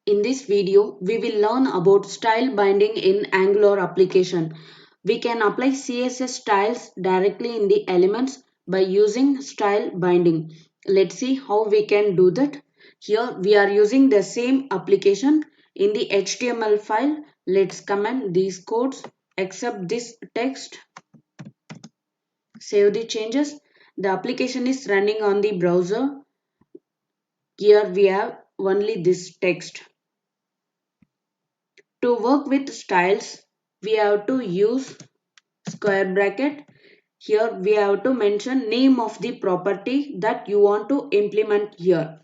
In this video, we will learn about style binding in Angular application. We can apply CSS styles directly in the elements by using style binding. Let's see how we can do that. Here we are using the same application in the HTML file. Let's comment these codes, accept this text, save the changes. The application is running on the browser. Here we have only this text. To work with styles, we have to use square bracket. Here we have to mention name of the property that you want to implement here.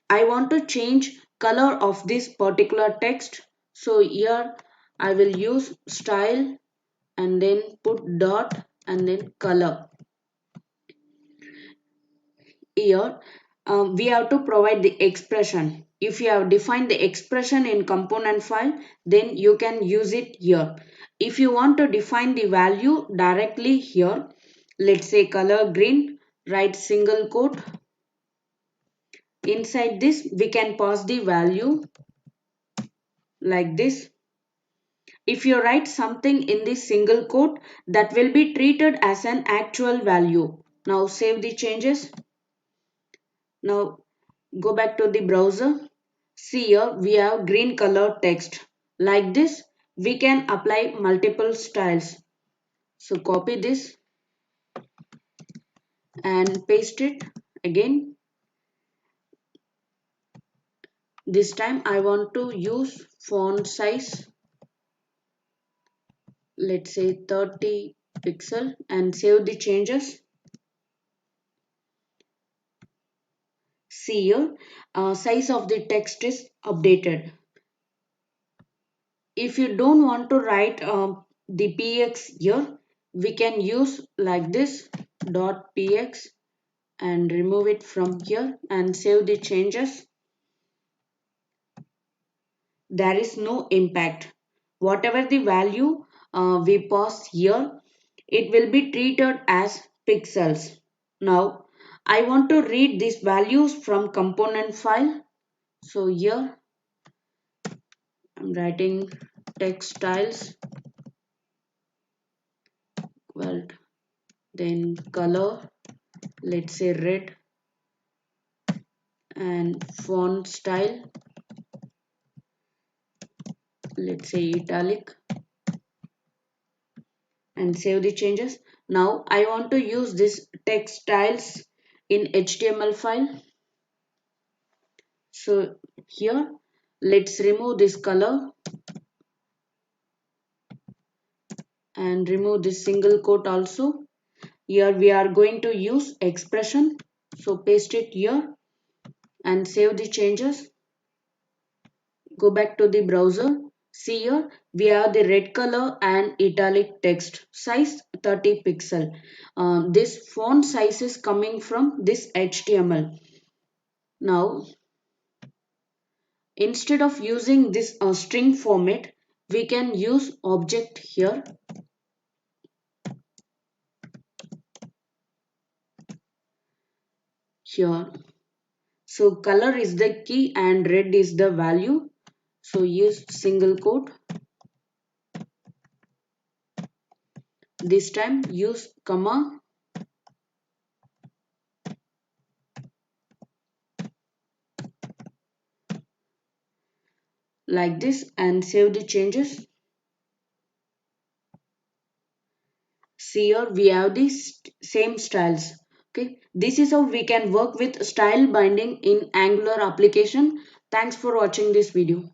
I want to change color of this particular text. So here I will use style and then put dot and then color. Here we have to provide the expression. If you have defined the expression in component file, then you can use it here. If you want to define the value directly here, let's say color green, write single quote. Inside this we can pass the value like this. If you write something in this single quote, that will be treated as an actual value. Now save the changes. Now go back to the browser. See here we have green color text. Like this we can apply multiple styles. So copy this and paste it again. This time I want to use font size. Let's say 30 pixel and save the changes. See here size of the text is updated. If you don't want to write the px here, we can use like this dot px and remove it from here and save the changes. There is no impact. Whatever the value we pass here, it will be treated as pixels. Now I want to read these values from component file. So here I'm writing text styles well, then color, let's say red, and font style, let's say italic, and save the changes. Now I want to use this text styles in HTML file. So here let's remove this color and remove this single quote also. Here we are going to use expression. So paste it here and save the changes. Go back to the browser. See here we have the red color and italic text size 30 pixel. This font size is coming from this HTML. Now instead of using this string format, we can use object here. Here. So color is the key and red is the value. So use single quote. This time use comma. Like this and save the changes. See here we have these same styles. Okay, this is how we can work with style binding in Angular application. Thanks for watching this video.